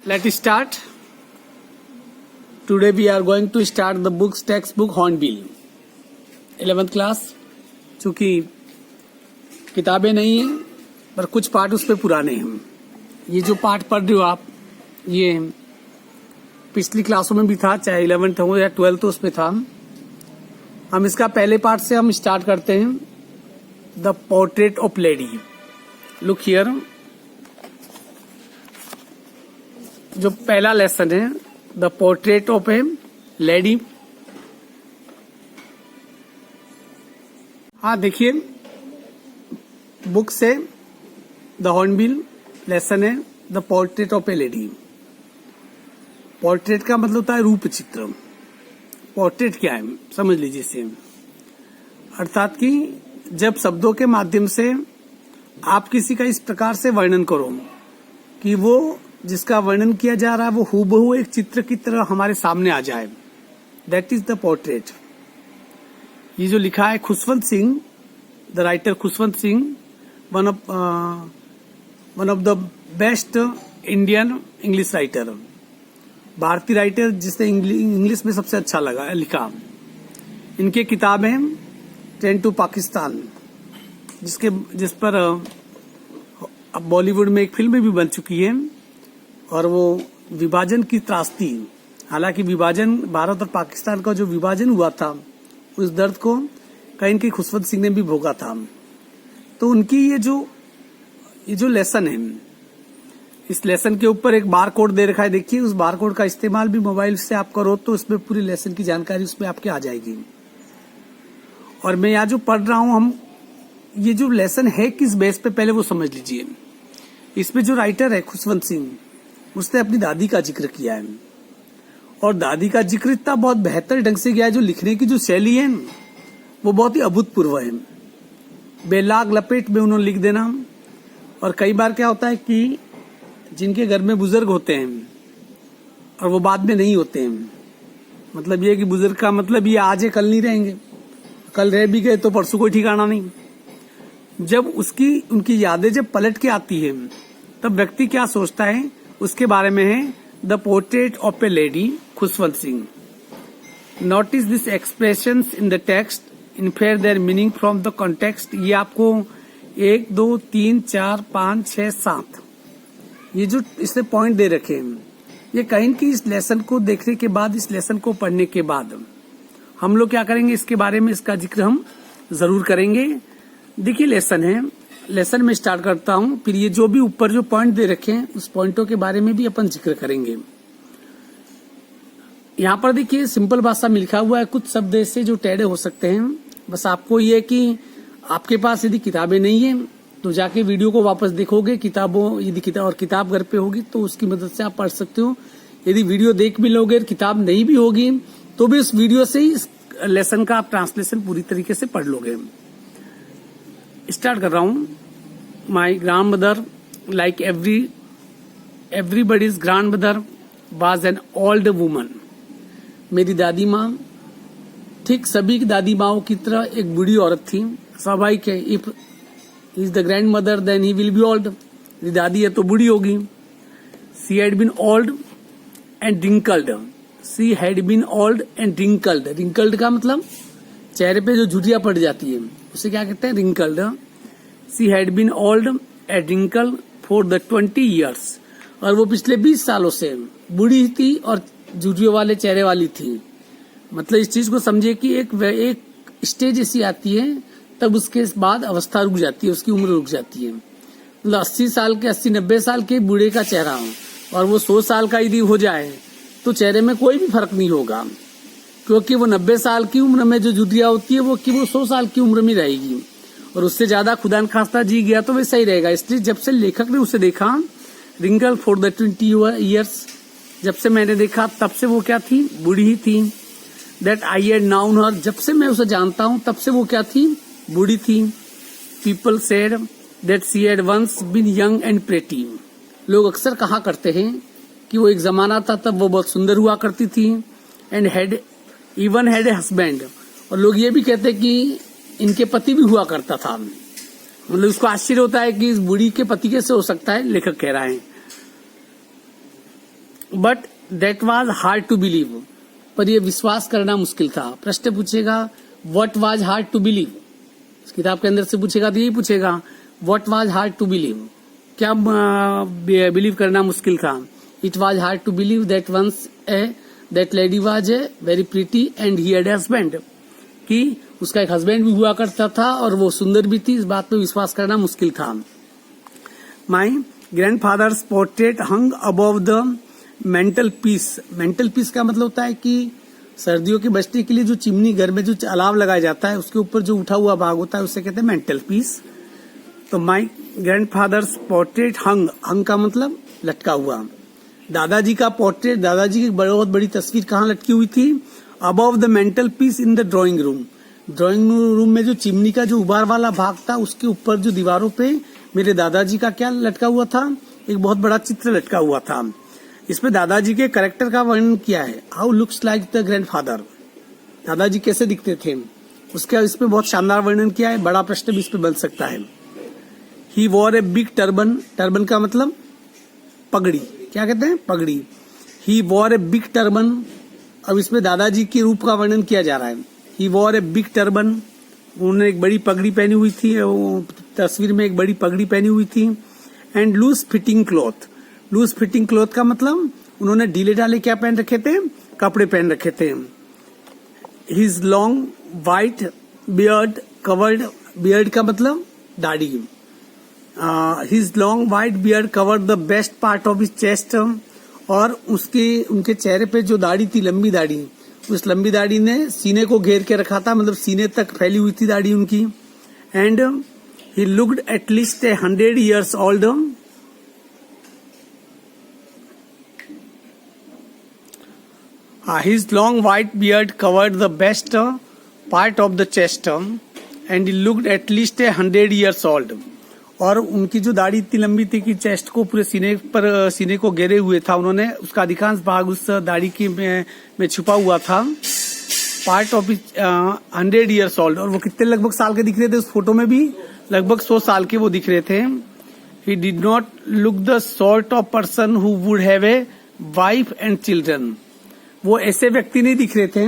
Let's start. Today we are going to start the books textbook Hornbill 11th class. चूंकि किताबें नहीं हैं पर कुछ पार्ट उस पर पुराने हैं। ये जो पार्ट पढ़ रहे हो आप, ये पिछली क्लासों में भी था, चाहे 11th हो या 12th हो, उसमें था। हम इसका पहले पार्ट से हम स्टार्ट करते हैं, the portrait of lady. Look here, जो पहला लेसन है, the portrait of a lady. हाँ देखिए, बुक से द हॉर्नबिल लेसन है the portrait of a lady. Portrait का मतलब होता है रूप चित्र। पोर्ट्रेट क्या है समझ लीजिए इसे, अर्थात कि जब शब्दों के माध्यम से आप किसी का इस प्रकार से वर्णन करो कि वो जिसका वर्णन किया जा रहा है वो हूबहू एक चित्र की तरह हमारे सामने आ जाए, दैट इज द पोर्ट्रेट। ये जो लिखा है Khushwant Singh, the writer Khushwant Singh, one of the best Indian English writer, भारतीय राइटर जिसने इंग्लिश में सबसे अच्छा लिखा। इनके किताब है ट्रेन टू पाकिस्तान, जिस पर अब बॉलीवुड में एक फिल्म भी बन चुकी है, और वो विभाजन की त्रासदी। हालांकि विभाजन, भारत और पाकिस्तान का जो विभाजन हुआ था, उस दर्द को कहीं न कहीं खुशवंत सिंह ने भी भोगा था। तो उनकी ये जो लेसन है, इस लेसन के ऊपर एक बार कोड दे रखा है। देखिए, उस बार कोड का इस्तेमाल भी मोबाइल से आप करो तो उसमें पूरी लेसन की जानकारी उसमें आपके आ जाएगी। और मैं यहाँ जो पढ़ रहा हूँ, हम ये जो लेसन है किस बेस पे, पहले वो समझ लीजिए। इसमें जो राइटर है खुशवंत सिंह, उसने अपनी दादी का जिक्र किया है, और दादी का जिक्र इतना बहुत बेहतर ढंग से किया है। जो लिखने की जो शैली है वो बहुत ही अभूतपूर्व है। बेलाग लपेट में उन्होंने लिख देना। और कई बार क्या होता है कि जिनके घर में बुजुर्ग होते हैं और वो बाद में नहीं होते हैं, मतलब ये कि बुजुर्ग का मतलब ये आज है कल नहीं रहेंगे, कल रह भी गए तो परसों कोई ठिकाना नहीं। जब उनकी यादें जब पलट के आती है, तब व्यक्ति क्या सोचता है उसके बारे में है the portrait of a lady Khushwant Singh. Notice this expressions in the text, infer their meaning from the context. ये आपको 1 2 3 4 5 6 7 ये जो इसने पॉइंट दे रखे हैं, ये कहीं की इस लेसन को देखने के बाद, इस लेसन को पढ़ने के बाद हम लोग क्या करेंगे, इसके बारे में इसका जिक्र हम जरूर करेंगे। देखिए लेसन है, लेसन में स्टार्ट करता हूं, फिर ये जो भी ऊपर जो पॉइंट दे रखे हैं उस पॉइंटों के बारे में भी अपन जिक्र करेंगे। यहाँ पर देखिए सिंपल भाषा में लिखा हुआ है, कुछ शब्द ऐसे जो टेढ़े हो सकते हैं। बस आपको ये कि आपके पास यदि किताबें नहीं है तो जाके वीडियो को वापस देखोगे, यदि किताब घर पे होगी तो उसकी मदद से आप पढ़ सकते हो। यदि वीडियो देख भी लोगे, किताब नहीं भी होगी, तो भी इस वीडियो से ही इस लेसन का आप ट्रांसलेशन पूरी तरीके से पढ़ लोगे। स्टार्ट कर रहा हूं। My grand mother, like everybody's grand mother, was an old woman. मेरी दादी माँ ठीक सभी दादी माओं की तरह एक बूढ़ी औरत थी। स्वाभाविक है, if is the grandmother then he will be old. मेरी दादी है तो बूढ़ी होगी। She had been old and wrinkled. She had been old and wrinkled. Wrinkled का मतलब चेहरे पे जो झुर्रियां पड़ जाती है, उसे क्या कहते हैं, wrinkled. She had been old and wrinkled for the 20 years। और वो पिछले 20 सालों से बूढ़ी थी और झुर्रियों वाले चेहरे वाली थी। मतलब इस चीज को समझिए कि एक स्टेज ऐसी आती है, तब उसके बाद अवस्था रुक जाती है, उसकी उम्र रुक जाती है। मतलब 80-90 साल के बूढ़े का चेहरा हो और वो 100 साल का यदि हो जाए तो चेहरे में कोई भी फर्क नहीं होगा, क्योंकि वो 90 साल की उम्र में जो झुर्रियां होती है वो 100 साल की उम्र में रहेगी, और उससे ज्यादा खुदा न खास्ता जी गया तो वैसा ही रहेगा। इसलिए जब से लेखक ने उसे देखा, रिंकल फॉर द 20 years, जब से मैंने देखा तब से वो क्या थी, बूढ़ी ही थी। दैट आई हैड नाउन हर, जब से मैं उसे जानता हूं तब से वो क्या थी, बूढ़ी थी। People said that she had once been young and pretty. लोग अक्सर कहा करते हैं कि वो एक जमाना था तब वो बहुत सुंदर हुआ करती थी। And had even had a husband, और लोग ये भी कहते हैं कि इनके पति भी हुआ करता था। मतलब उसको आश्चर्य होता है कि इस बूढ़ी के पति कैसे हो सकता है, लेखक कह रहा है। But that was hard to believe, पर यह विश्वास करना मुश्किल था। प्रश्न पूछेगा what was hard to believe, इस किताब के अंदर से पूछेगा तो यही पूछेगा what was hard to believe, क्या बिलीव करना मुश्किल था। It was hard to believe that once that lady was a very pretty and he had husband, कि उसका एक हस्बैंड भी हुआ करता था और वो सुंदर भी थी, इस बात पे विश्वास करना मुश्किल था। My grandfather's portrait hung above the mantel piece, mantel piece का मतलब होता है कि सर्दियों के बचने के लिए जो चिमनी घर में जो अलाव लगाया जाता है उसके ऊपर जो उठा हुआ भाग होता है उसे कहते हैं मेंटल पीस। तो माई ग्रैंडफादर्स पोर्ट्रेट हंग, हंग का मतलब लटका हुआ। दादाजी का पोर्ट्रेट, दादाजी की बहुत बड़ी तस्वीर कहाँ लटकी हुई थी, above the mantel piece in the drawing room, drawing room में जो चिमनी का जो उबार वाला भाग था उसके ऊपर जो दीवारों पे मेरे दादाजी का क्या लटका हुआ था, एक बहुत बड़ा चित्र लटका हुआ था। इसमें दादाजी के कैरेक्टर का वर्णन किया है, how looks like the grandfather, दादाजी कैसे दिखते थे उसका इस पे बहुत शानदार वर्णन किया है। बड़ा प्रश्न भी इस पे बन सकता है। He wore a big turban, turban का मतलब पगड़ी, क्या कहते हैं पगड़ी। He wore a big turban, अब इसमें दादाजी के रूप का वर्णन किया जा रहा है। He wore a big turban, उन्होंने एक बड़ी पगड़ी पहनी हुई थी, तस्वीर में एक बड़ी पगड़ी पहनी हुई थी। And loose fitting cloth, loose fitting cloth का मतलब उन्होंने ढीले ढाले क्या पहन रखे थे, कपड़े पहन रखे थे। His long white beard covered, beard का मतलब दाढ़ी। His long white beard covered the best part of his chest, और उनके चेहरे पे जो दाढ़ी थी, लंबी दाढ़ी, उस लंबी दाढ़ी ने सीने को घेर के रखा था, मतलब सीने तक फैली हुई थी दाढ़ी उनकी। And he looked at least 100 years old, his long white beard covered the best part of the chest and he looked at least 100 years old, और उनकी जो दाढ़ी इतनी लंबी थी कि चेस्ट को पूरे सीने को घेरे हुए था उन्होंने, उसका अधिकांश भाग उस दाढ़ी की में छुपा हुआ था। पार्ट ऑफ 100 years old, और वो कितने लगभग साल के दिख रहे थे उस फोटो में भी, लगभग 100 साल के वो दिख रहे थे। He did not look the sort of person who would have a wife and children, वो ऐसे व्यक्ति नहीं दिख रहे थे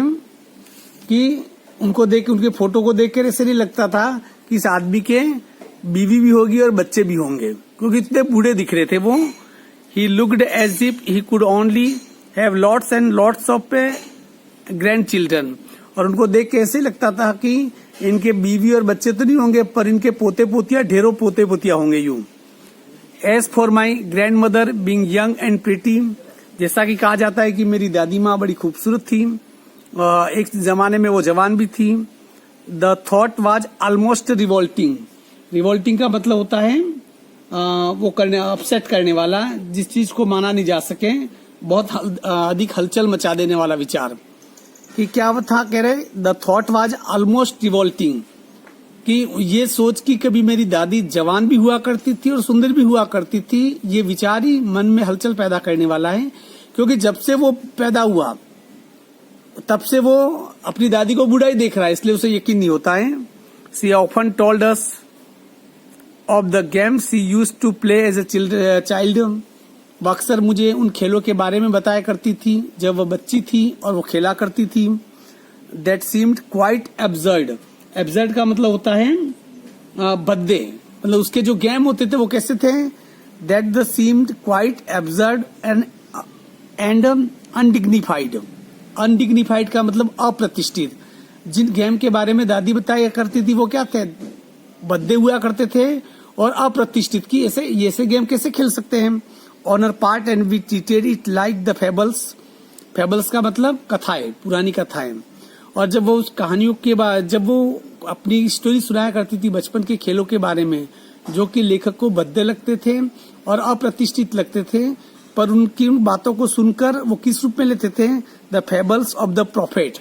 कि उनको देख के, उनके फोटो को देख कर ऐसे नहीं लगता था कि इस आदमी के बीवी भी होगी और बच्चे भी होंगे, क्योंकि इतने बूढ़े दिख रहे थे वो। He looked as if he could only have lots and lots of grandchildren, और उनको देख के ऐसे लगता था कि इनके बीवी और बच्चे तो नहीं होंगे पर इनके पोते पोतिया, ढेरों पोते पोतिया होंगे यूं। As for my grandmother being young and pretty, जैसा कि कहा जाता है कि मेरी दादी माँ बड़ी खूबसूरत थी, एक जमाने में वो जवान भी थी। The thought was almost revolting, revolting का मतलब होता है वो करने, अपसेट करने वाला, जिस चीज को माना नहीं जा सके, बहुत अधिक हलचल मचा देने वाला विचार। कि क्या वो था, कह रहे the thought was almost revolting, कि ये सोच कि कभी मेरी दादी जवान भी हुआ करती थी और सुंदर भी हुआ करती थी, ये विचार ही मन में हलचल पैदा करने वाला है। क्योंकि जब से वो पैदा हुआ तब से वो अपनी दादी को बूढ़ा ही देख रहा है, इसलिए उसे यकीन नहीं होता है। She often told us of the games she used to play as a child, वो अक्सर मुझे उन खेलों के बारे में बताया करती थी जब वो बच्ची थी और वो खेला करती थी। That seemed quite absurd, absurd का मतलब होता है भद्दे, मतलब उसके जो गेम होते थे वो कैसे थे। That the seemed quite absurd and undignified, undignified का मतलब अप्रतिष्ठित। जिन गेम के बारे में दादी बताया करती थी वो क्या थे, भद्दे हुआ करते थे और अप्रतिष्ठित, की ऐसे गेम कैसे खेल सकते हैं। Honour part and we treated it like the fables, fables का मतलब कथाएं, पुरानी कथाएं। और जब वो उस कहानियों के बाद, जब वो अपनी स्टोरी सुनाया करती थी बचपन के खेलों के बारे में, जो कि लेखक को भद्दे लगते थे और अप्रतिष्ठित लगते थे, पर उनकी उन बातों को सुनकर वो किस रूप में लेते थे, the fables of the profit.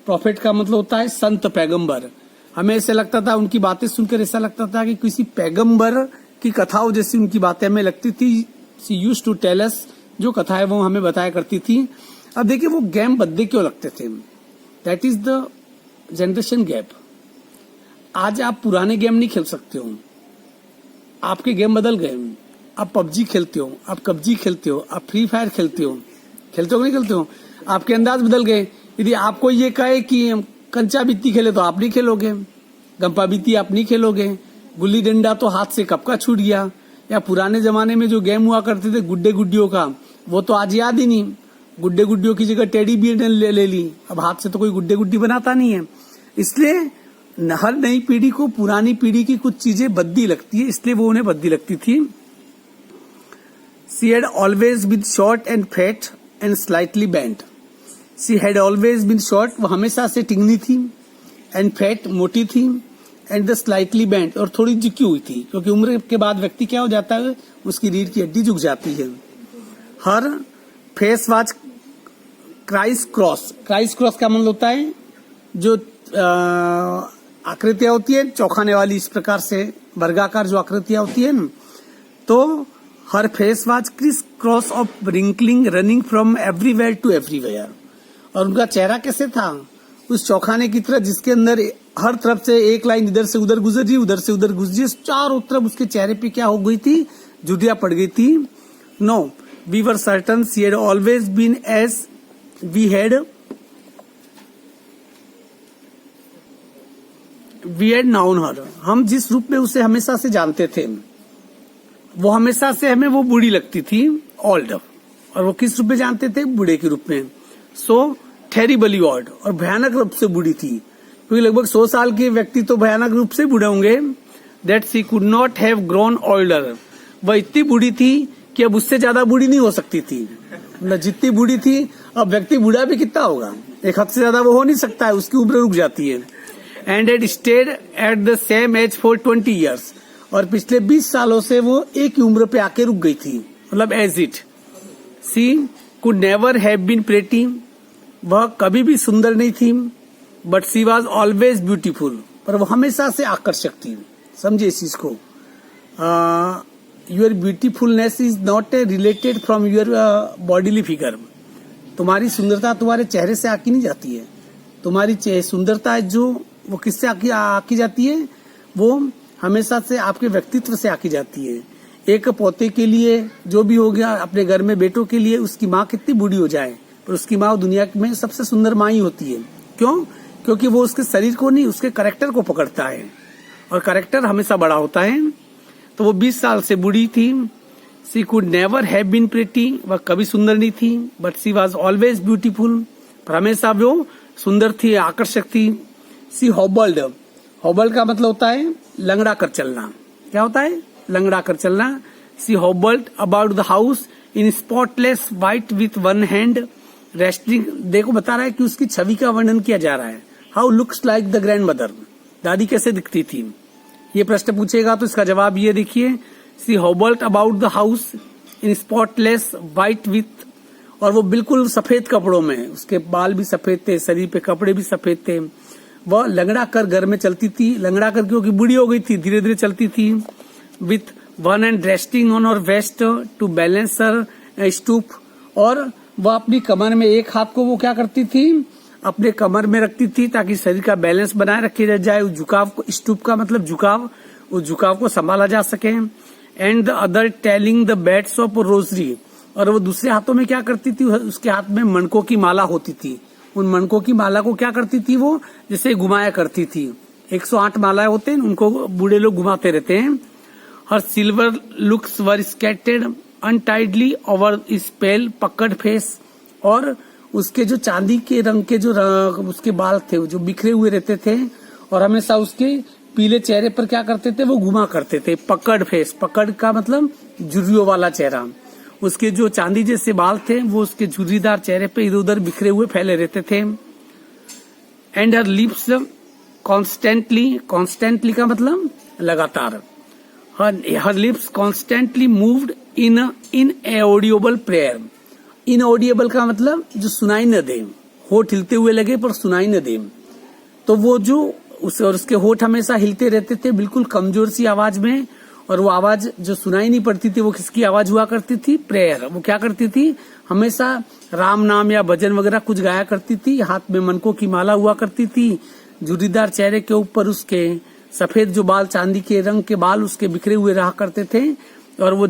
Profit का मतलब होता है संत, पैगंबर। हमें ऐसा लगता था, उनकी बातें सुनकर ऐसा लगता था कि किसी पैगंबर की कथाओं जैसी उनकी बातें हमें लगती थी। सी यूज्ड टू टेल अस, जो कथाएं वो हमें बताया करती थी। अब देखिए वो गेम भद्दे क्यों लगते थे, that is the generation gap. आज आप पुराने गेम नहीं खेल सकते हो, आपके गेम बदल गए। आप पबजी खेलते हो, आप कब्जी खेलते हो, आप फ्री फायर खेलते हो, खेलते हो नहीं खेलते हो? आपके अंदाज बदल गए। यदि आपको ये कहे कि कंचा बित्ती खेले तो आप नहीं खेलोगे, गंपा बित्ती आप नहीं खेलोगे, गुल्ली डंडा तो हाथ से कब का छूट गया, या पुराने जमाने में जो गेम हुआ करते थे गुड्डे गुड्डियों का, वो तो आज याद ही नहीं। गुड्डे गुड्डियों की जगह टेडी बियर ने ले ली। अब हाथ से तो कोई गुड्डे गुड्डी बनाता नहीं है। इसलिए हर नई पीढ़ी को पुरानी पीढ़ी की कुछ चीजें बद्दी लगती है, इसलिए वो उन्हें बद्दी लगती थी। She had always been short and fat and slightly bent. She had always been short, वो हमेशा से टिंगनी थी, and fat, मोटी थी, and the slightly bent, और थोड़ी झुकी हुई थी, क्योंकि उम्र के बाद व्यक्ति क्या हो जाता है, उसकी रीढ़ की हड्डी झुक जाती है। Her face was criss cross. Criss cross का मतलब होता है जो आकृतियां होती है चौखाने वाली, इस प्रकार से वर्गाकार जो आकृतियां होती है ना, तो her face was criss cross of wrinkling running from everywhere to everywhere. और उनका चेहरा कैसे था, उस चौखाने की तरह जिसके अंदर हर तरफ से एक लाइन इधर से उधर गुजर रही, उधर से उधर गुजरी, चारों तरफ उसके चेहरे पे क्या हो गई थी, झुर्रियां पड़ गई थी। No, we were certain she had always been as we had known her. हम जिस रूप में उसे हमेशा से जानते थे, वो हमेशा से हमें वो बूढ़ी लगती थी, ओल्ड। और वो किस रूप में जानते थे, बूढ़े के रूप में। सो टेरिबली ओल्ड, और भयानक रूप से बूढ़ी थी, क्योंकि लगभग 100 साल के व्यक्ति तो भयानक रूप से बूढ़े होंगे। That she could not have grown older, वह इतनी बूढ़ी थी कि अब उससे ज्यादा बूढ़ी नहीं हो सकती थी। मतलब जितनी बूढ़ी थी, अब व्यक्ति बूढ़ा भी कितना होगा, एक हद से ज्यादा वो हो नहीं सकता है, उसकी उम्र रुक जाती है। And had stayed at the same age for 20 years, और पिछले 20 सालों से वो एक ही उम्र पे आके रुक गई थी, मतलब as it. She could never have been pretty, वह कभी भी सुंदर नहीं थी, but she was always beautiful, पर वो हमेशा से आकर्षक थी। समझिए इस चीज को। Your beautifulness is not related from your bodily figure. तुम्हारी सुंदरता तुम्हारे चेहरे से आकी नहीं जाती है, तुम्हारी सुंदरता जो वो किससे आकी जाती है, वो हमेशा से आपके व्यक्तित्व से आकी जाती है। एक पोते के लिए जो भी हो गया, अपने घर में बेटों के लिए उसकी माँ कितनी बूढ़ी हो जाए, पर उसकी माँ दुनिया में सबसे सुंदर माँ ही होती है। क्यों? क्योंकि वो उसके शरीर को नहीं, उसके कैरेक्टर को पकड़ता है, और कैरेक्टर हमेशा बड़ा होता है। तो वो 20 साल से बूढ़ी थी। She could never have been pretty, वह कभी सुंदर नहीं थी, but she was always beautiful, पर हमेशा वो सुंदर थी, आकर्षक थी। सी हॉबल्ड, हॉबल्ड का मतलब होता है लंगड़ा कर चलना। क्या होता है? लंगड़ा कर चलना। She hobbled about the house in spotless white with one hand resting. देखो बता रहा है कि उसकी छवि का वर्णन किया जा रहा है। How looks like the grand mother, दादी कैसे दिखती थी, ये प्रश्न पूछेगा तो इसका जवाब ये देखिए। She hobbled about the house in spotless white with, और वो बिल्कुल सफेद कपड़ों में, उसके बाल भी सफेद थे, शरीर पे कपड़े भी सफेद थे। वह लंगड़ा कर घर में चलती थी, लंगड़ा कर क्योंकि बूढ़ी हो गई थी, धीरे धीरे चलती थी। With one hand resting on her waist to balance her stoop, और वह अपनी कमर में एक हाथ को वो क्या करती थी, अपने कमर में रखती थी ताकि शरीर का बैलेंस बनाए रखे जाए। उस झुकाव को, स्टूप का मतलब झुकाव, उस झुकाव को संभाला जा सके। And the other telling the beds of rosary, और वो दूसरे हाथों में क्या करती थी, उसके हाथ में मणकों की माला होती थी। उन मणकों की माला को क्या करती थी, वो जैसे घुमाया करती थी। 108 मालाएं होते हैं, उनको बूढ़े लोग घुमाते रहते हैं। हर सिल्वर लुक्स वर स्कैटर्ड अनटाइडली ओवर स्पेल पकड़ फेस, और उसके जो चांदी के रंग के जो उसके बाल थे जो बिखरे हुए रहते थे, और हमेशा उसके पीले चेहरे पर क्या करते थे, वो घुमा करते थे। पकड़ फेस, पकड़ का मतलब झुर्रियों वाला चेहरा। उसके जो चांदी जैसे बाल थे वो उसके झुर्रीदार चेहरे पे इधर उधर बिखरे हुए फैले रहते थे। And her lips constantly, constantly का मतलब लगातार, हर lips constantly moved in audible prayer. Inaudible का मतलब जो सुनाई न दे, होठ हिलते हुए लगे पर सुनाई न दे, तो वो जो और उसके होठ हमेशा हिलते रहते थे बिल्कुल कमजोर सी आवाज में, और वो आवाज जो सुनाई नहीं पड़ती थी वो किसकी आवाज हुआ करती थी, प्रेयर। वो क्या करती थी, हमेशा राम नाम या भजन वगैरह कुछ गाया करती थी। हाथ में मणकों की माला हुआ करती थी, झुर्रीदार चेहरे के ऊपर उसके सफेद जो बाल, चांदी के रंग के बाल उसके बिखरे हुए रहा करते थे। और वो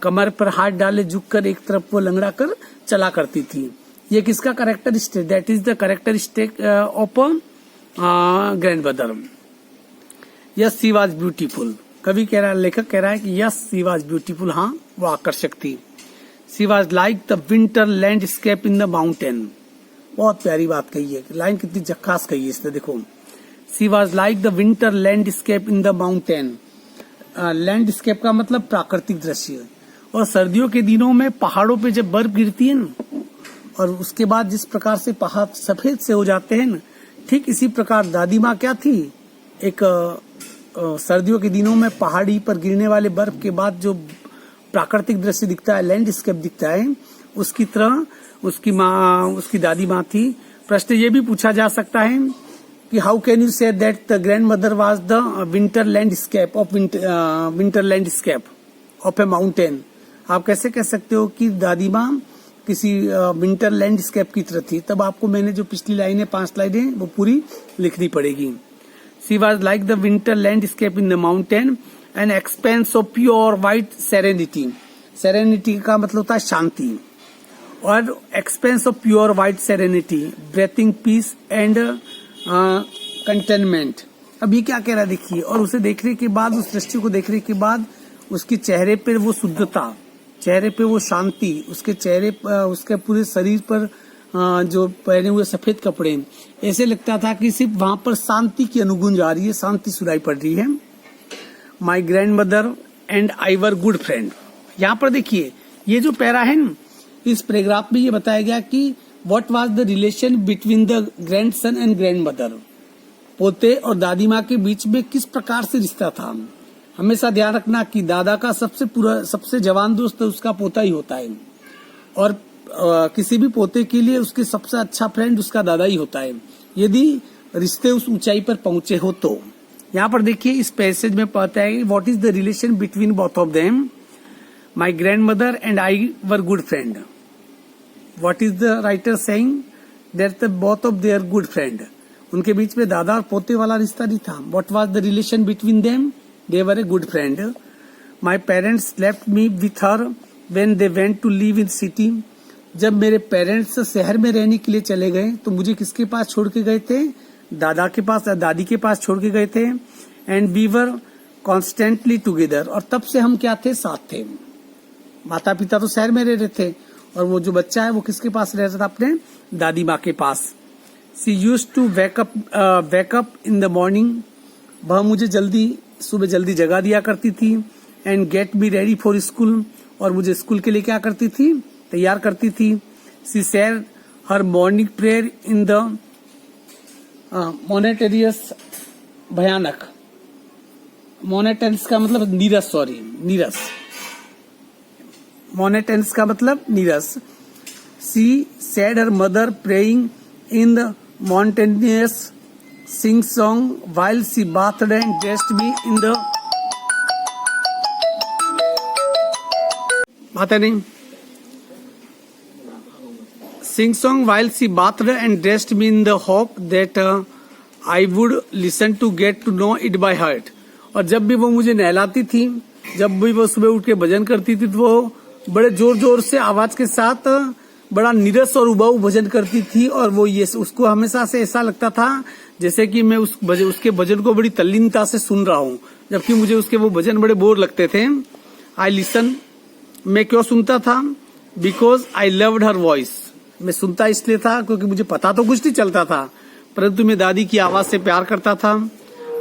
कमर पर हाथ डाले झुककर एक तरफ वो लंगड़ा कर चला करती थी। ये किसका characteristic? That is the characteristic of grandmother. Yes she was beautiful. कवि कह रहा है, लेखक कह रहा है कि यस सी वॉज ब्यूटीफुल, हाँ वो आकर्षक थी। She was like the winter landscape in the mountain. बहुत प्यारी बात कही है, लाइन कितनी झक्कास कही है इसने, देखो। She was like the winter landscape in the mountain. Landscape का मतलब प्राकृतिक दृश्य। और सर्दियों के दिनों में पहाड़ों पे जब बर्फ गिरती है ना, और उसके बाद जिस प्रकार से पहाड़ सफेद से हो जाते हैं ना, ठीक इसी प्रकार दादी माँ क्या थी, एक सर्दियों के दिनों में पहाड़ी पर गिरने वाले बर्फ के बाद जो प्राकृतिक दृश्य दिखता है, लैंडस्केप दिखता है, उसकी तरह उसकी दादी माँ थी। प्रश्न ये भी पूछा जा सकता है कि how can you say that the grand mother was the winter landscape of A mountain. आप कैसे कह सकते हो कि दादी माँ किसी विंटर लैंडस्केप की तरह थी? तब आपको मैंने जो पिछली लाइनें 5 लाइनें वो पूरी लिखनी पड़ेगी। She was like the winter landscape in the mountain an expanse of pure white serenity. Serenity का मतलब होता है शांति, और expanse of pure white serenity, breathing peace and contentment. अब ये क्या कह रहा है देखिए। और उसे देखने के बाद, उस दृश्य को देखने के बाद उसके चेहरे पर वो शुद्धता, चेहरे पे वो शांति, उसके चेहरे पर, उसके पूरे शरीर पर जो पहने हुए सफेद कपड़े, ऐसे लगता था कि सिर्फ वहां पर शांति की अनुगुंज आ रही है, शांति सुनाई पड़ रही है। My grand mother and I were good friend. यहाँ पर देखिए ये जो पैरा है ना, इस पैराग्राफ में ये बताया गया कि what was the relation between the grand son and grand mother. पोते और दादी माँ के बीच में किस प्रकार से रिश्ता था। हमेशा ध्यान रखना कि दादा का सबसे जवान दोस्त उसका पोता ही होता है, और किसी भी पोते के लिए उसके सबसे अच्छा फ्रेंड उसका दादा ही होता है, यदि रिश्ते उस ऊंचाई पर पहुंचे हो तो। यहाँ पर देखिए इस पैसेज में पता है what is the relation between both of them. My grand mother and I were good friend. What is the writer saying? That the both of their good friend. उनके बीच में दादा और पोते वाला रिश्ता नहीं था। What was the relation between them? They were a good friend. My parents left me with her when they went to live in city. जब मेरे पेरेंट्स शहर में रहने के लिए चले गए तो मुझे किसके पास छोड़ के गए थे? दादा के पास, दादी के पास छोड़ के गए थे। And we were constantly together. और तब से हम क्या थे? साथ थे। माता पिता तो शहर में रह रहे थे, और वो जो बच्चा है वो किसके पास रह रहा था? अपने दादी माँ के पास। She used to wake up in the morning. वह मुझे सुबह जल्दी जगा दिया करती थी। And get me ready for school. और मुझे स्कूल के लिए क्या करती थी? तैयार करती थी। She said her morning prayer in the monotonous. भयानक। मोनेटेंस का मतलब नीरस, नीरस। मोनेटेंस का मतलब नीरस। She said her mother praying in the monotonous sing song while she bathed and dressed me in the बात है नहीं। Sing song while she bathed and dressed me in the hope that I would listen to get to know it by heart। और जब भी वो मुझे नहलाती थी, जब भी वो सुबह उठ के भजन करती थी, तो वो बड़े जोर जोर से आवाज के साथ बड़ा नीरस और उबाऊ भजन करती थी। और वो ये उसको हमेशा से ऐसा लगता था जैसे कि मैं उसके भजन को बड़ी तल्लीनता से सुन रहा हूँ, जबकि मुझे उसके वो भजन बड़े बोर लगते थे। I listen. मैं क्यों सुनता था? Because I loved her voice. मैं सुनता इसलिए था क्योंकि मुझे पता तो कुछ नहीं चलता था, परंतु मैं दादी की आवाज से प्यार करता था।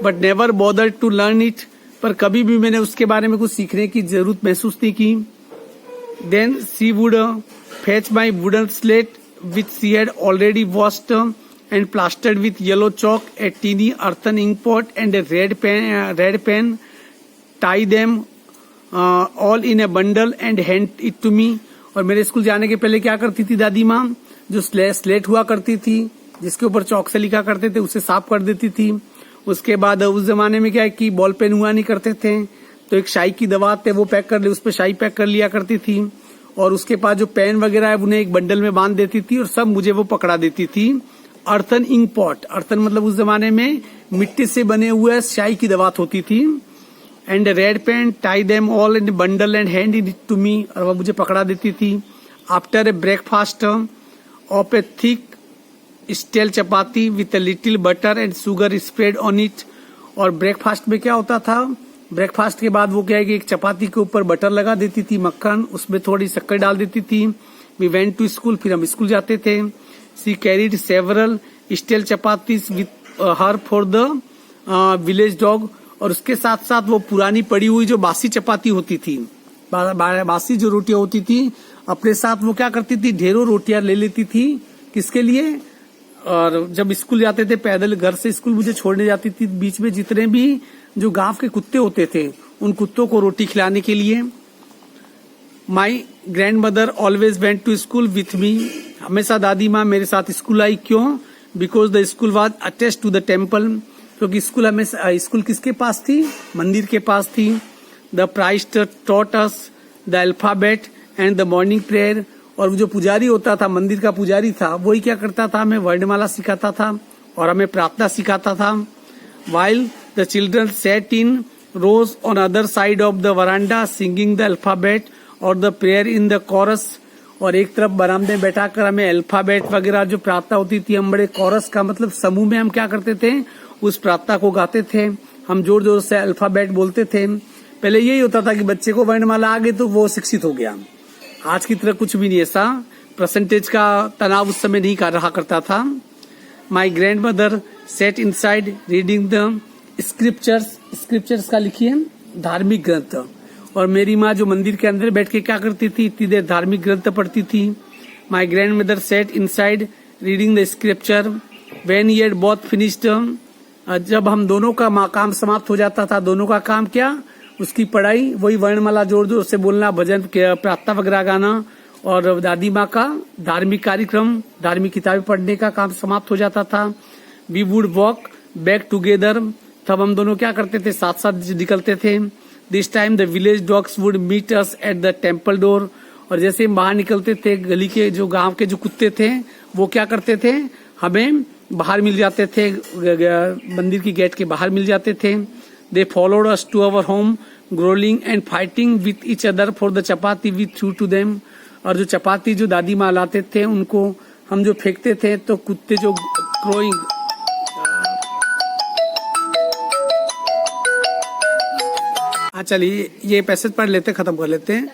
But never bothered to learn it. पर कभी भी मैंने उसके बारे में कुछ सीखने की जरूरत महसूस नहीं की। Then she would fetch my wooden slate which she had already washed and plastered with yellow chalk, a teeny earthen ink pot and a red pen, tie them all in a bundle and hand it to me। और मेरे school जाने के पहले क्या करती थी दादी माँ? जो स्लेट हुआ करती थी, जिसके ऊपर चौक से लिखा करते थे, उसे साफ कर देती थी। उसके बाद उस जमाने में क्या है कि बॉल पेन हुआ नहीं करते थे, तो एक शाई की दवा थे वो पैक कर ले, उस पर शाई पैक कर लिया करती थी। और उसके पास जो पेन वगैरह है उन्हें एक बंडल में बांध देती थी और सब मुझे वो पकड़ा देती थी। Earthen ink pot. अर्थन मतलब उस जमाने में मिट्टी से बने हुए शाई की दवात होती थी। And red pen, tie them all in bundle and hand it to me, और वह मुझे पकड़ा देती थी. After a breakfast of a thick stale chapati with a little butter and sugar spread on it. और ब्रेकफास्ट में क्या होता था, ब्रेकफास्ट के बाद वो क्या है कि एक चपाती के ऊपर बटर लगा देती थी, मक्खन, उसमें थोड़ी शक्कर डाल देती थी. वी वेंट टू स्कूल, फिर हम स्कूल जाते थे. She carried several stale chapatis with her for the village dog. और उसके साथ साथ वो पुरानी पड़ी हुई जो बासी चपाती होती थी, बासी जो रोटियां होती थी, अपने साथ वो क्या करती थी, ढेरों रोटियां ले लेती थी. किसके लिए? और जब स्कूल जाते थे पैदल, घर से स्कूल मुझे छोड़ने जाती थी, बीच में जितने भी जो गांव के कुत्ते होते थे उन कुत्तों को रोटी खिलाने के लिए. My grandmother always went to school with me. हमेशा दादी माँ मेरे साथ स्कूल आई. क्यों? Because the school was attached to the temple. क्योंकि स्कूल हमेशा, स्कूल किसके पास थी? मंदिर के पास थी. The priest taught us the alphabet and the morning prayer. और जो पुजारी होता था, मंदिर का पुजारी था, वही क्या करता था, हमें वर्णमाला सिखाता था और हमें प्रार्थना सिखाता था. While the children sat in rows on other side of the veranda singing the alphabet or the prayer in the chorus. और एक तरफ बरामदे में बैठाकर हमें अल्फाबेट वगैरह जो प्रार्थना होती थी, हम बड़े कोरस का मतलब समूह में हम क्या करते थे, उस प्रार्थना को गाते थे. हम जोर जोर से अल्फाबेट बोलते थे. पहले यही होता था कि बच्चे को वर्णमाला आ गई तो वो शिक्षित हो गया. आज की तरह कुछ भी नहीं, ऐसा परसेंटेज का तनाव उस समय नहीं कर रहा करता था. My grand mother said in side reading the scriptures. Scriptures का लिखिए धार्मिक ग्रंथ. और मेरी माँ जो मंदिर के अंदर बैठ के क्या करती थी, इतनी देर धार्मिक ग्रंथ पढ़ती थी. My grand mother said in side reading the scripture when he had both finished. जब हम दोनों का काम समाप्त हो जाता था, दोनों का काम क्या, उसकी पढ़ाई, वही वर्णमाला जोर जोर से बोलना, भजन प्रार्थना वगैरह गाना, और दादी माँ का धार्मिक कार्यक्रम, धार्मिक किताबें पढ़ने का काम समाप्त हो जाता था. We would walk back together. तब हम दोनों क्या करते थे, साथ साथ निकलते थे. This time the village dogs would meet us at the temple door. और जैसे हम बाहर निकलते थे, गली के जो गांव के जो कुत्ते थे वो क्या करते थे, हमें बाहर मिल जाते थे, मंदिर की गेट के बाहर मिल जाते थे. They followed us to our home growling and fighting with each other for the chapati we threw to them. और जो चपाती जो दादी माँ लाते थे उनको हम जो फेंकते थे तो कुत्ते जो क्रोइंग, चलिए ये पैसेज पढ़ लेते, खत्म कर लेते हैं.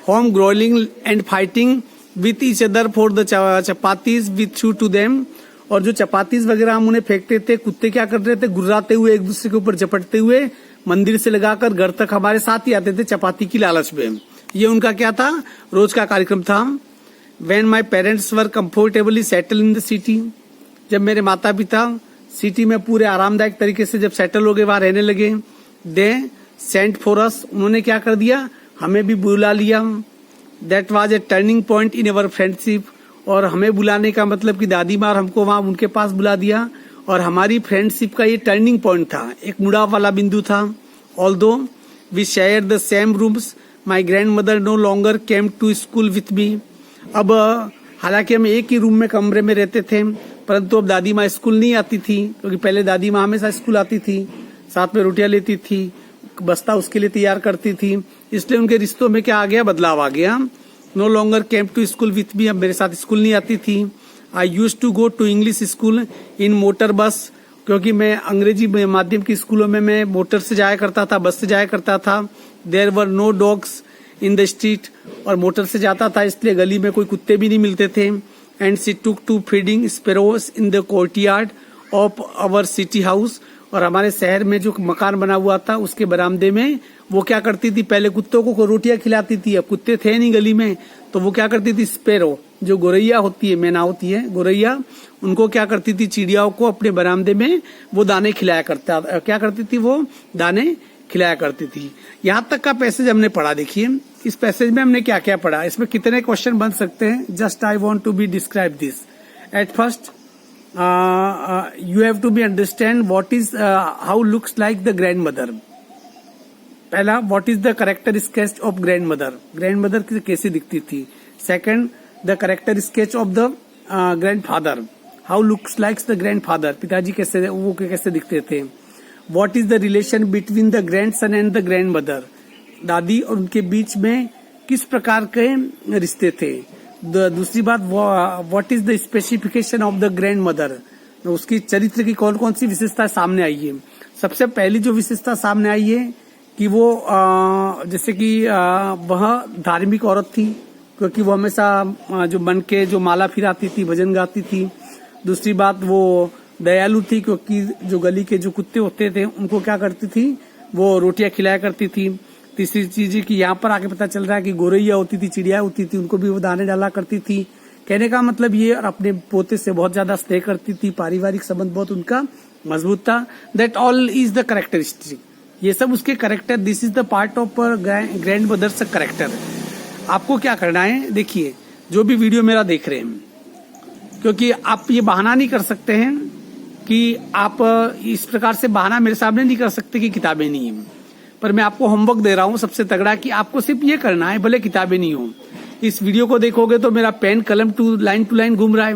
Home growling and fighting with each other for the chapatis we threw to them. और जो चपातीज वगैरह हम उन्हें फेंकते थे, कुत्ते क्या कर रहे थे, गुर्राते हुए एक दूसरे के ऊपर झपटते हुए मंदिर से लगाकर घर तक हमारे साथ ही आते थे चपाती की लालच में. ये उनका क्या था, रोज का कार्यक्रम था. When my parents were comfortably settle in the city. जब मेरे माता पिता सिटी में पूरे आरामदायक तरीके से जब सेटल हो गए, वहां रहने लगे, दे सेंट फॉर अस. उन्होंने क्या कर दिया, हमें भी बुला लिया. That was a turning point in our friendship. और हमें बुलाने का मतलब कि दादी माँ हमको वहां उनके पास बुला दिया, और हमारी फ्रेंडशिप का ये टर्निंग पॉइंट था, एक मुड़ाव वाला बिंदु था. Although we share the same rooms my grandmother no longer came to school with me. अब हालांकि हम एक ही रूम में कमरे में रहते थे, परंतु अब दादी माँ स्कूल नहीं आती थी, क्योंकि पहले दादी माँ हमेशा स्कूल आती थी, साथ में रोटियां लेती थी, बस्ता उसके लिए तैयार करती थी. इसलिए उनके रिश्तों में क्या आ गया, बदलाव आ गया. No longer came to school with me. अब मेरे साथ स्कूल नहीं आती थी. I used to go to English school in motor bus. क्योंकि मैं अंग्रेजी माध्यम की स्कूलों में मैं मोटर से जाया करता था, बस से जाया करता था. There were no dogs in the street. और मोटर से जाता था इसलिए गली में कोई कुत्ते भी नहीं मिलते थे. And she took to feeding sparrows in the courtyard of our city house. और हमारे शहर में जो मकान बना हुआ था उसके बरामदे में वो क्या करती थी, पहले कुत्तों को रोटियां खिलाती थी. अब कुत्ते थे नहीं गली में, तो वो क्या करती थी, स्पेरो जो गोरैया होती है, मैना होती है गोरैया, उनको क्या करती थी, चिड़ियाओं को अपने बरामदे में वो दाने खिलाया करता, क्या करती थी, वो दाने खिलाया करती थी. यहाँ तक का पैसेज हमने पढ़ा. देखिए इस पैसेज में हमने क्या क्या पढ़ा, इसमें कितने क्वेश्चन बन सकते हैं. Just I want to be describe this. At first you have to be understand what is how looks like the grandmother. पहला, what is the character sketch of grandmother. grandmother कैसी दिखती थी. Second, the character sketch of the grandfather. how looks like the grandfather. पिताजी कैसे, वो कैसे दिखते थे. What is the relation between the grandson and the grand mother, दादी और उनके बीच में किस प्रकार के रिश्ते थे। दूसरी बात, what is the specification of the grand mother, उसकी चरित्र की कौन कौन सी विशेषता सामने आई है। सबसे पहली जो विशेषता सामने आई है कि वो जैसे कि वह धार्मिक औरत थी, क्योंकि वो हमेशा जो मन के जो माला फिराती थी, भजन गाती थी। दूसरी बात, वो दयालु थी, क्योंकि जो गली के जो कुत्ते होते थे उनको क्या करती थी, वो रोटियां खिलाया करती थी। तीसरी चीज कि यहाँ पर आके पता चल रहा है कि गोरैया होती थी, चिड़िया होती थी, उनको भी वो दाने डाला करती थी। कहने का मतलब ये, और अपने पोते से बहुत ज्यादा स्नेह करती थी, पारिवारिक संबंध बहुत उनका मजबूत था। That all is the characteristic, ये सब उसके character, this is the part of grandmother's character. आपको क्या करना है, देखिए जो भी वीडियो मेरा देख रहे हैं, क्योंकि आप ये बहाना नहीं कर सकते हैं कि आप इस प्रकार से बहाना मेरे सामने नहीं कर सकते कि किताबें नहीं है, पर मैं आपको होमवर्क दे रहा हूं सबसे तगड़ा कि आपको सिर्फ ये करना है, भले किताबें नहीं हो। इस वीडियो को देखोगे तो मेरा पेन कलम टू लाइन घूम रहा है,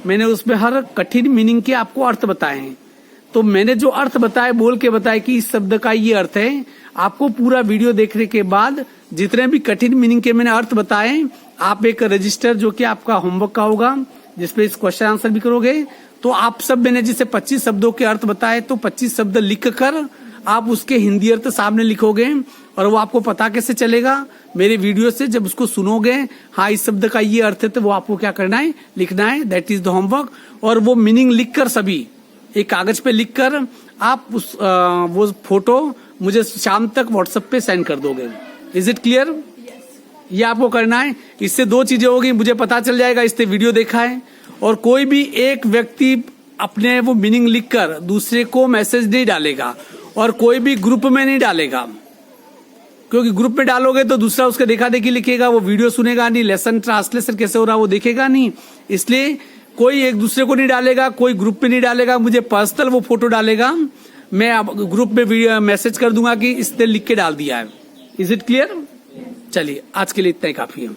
मैंने उसमें हर कठिन मीनिंग के आपको अर्थ बताए हैं। तो मैंने जो अर्थ बताए, बोल के बताए कि इस शब्द का ये अर्थ है, आपको पूरा वीडियो देखने के बाद जितने भी कठिन मीनिंग के मैंने अर्थ बताए, आप एक रजिस्टर जो कि आपका होमवर्क का होगा, जिसपे इस क्वेश्चन आंसर भी करोगे, तो आप सब, मैंने जिसे 25 शब्दों के अर्थ बताए, तो 25 शब्द लिख कर आप उसके हिंदी अर्थ सामने लिखोगे, और वो आपको पता कैसे चलेगा, मेरे वीडियो से जब उसको सुनोगे, हाँ इस शब्द का ये अर्थ है, तो वो आपको क्या करना है, लिखना है। That is the homework. और वो मीनिंग लिखकर, सभी एक कागज पे लिखकर आप वो फोटो मुझे शाम तक व्हाट्सएप पे सेंड कर दोगे। Is it clear? ये आपको करना है। इससे दो चीजें होगी, मुझे पता चल जाएगा इससे वीडियो देखा है, और कोई भी एक व्यक्ति अपने वो मीनिंग लिखकर दूसरे को मैसेज नहीं डालेगा, और कोई भी ग्रुप में नहीं डालेगा, क्योंकि ग्रुप में डालोगे तो दूसरा उसका देखा देखी लिखेगा, वो वीडियो सुनेगा नहीं, लेसन ट्रांसलेशन कैसे हो रहा है वो देखेगा नहीं। इसलिए कोई एक दूसरे को नहीं डालेगा, कोई ग्रुप में नहीं डालेगा, मुझे पर्सनल वो फोटो डालेगा, मैं ग्रुप में मैसेज कर दूंगा कि इसने लिख के डाल दिया है। Is it clear? चलिए आज के लिए इतना ही काफी है।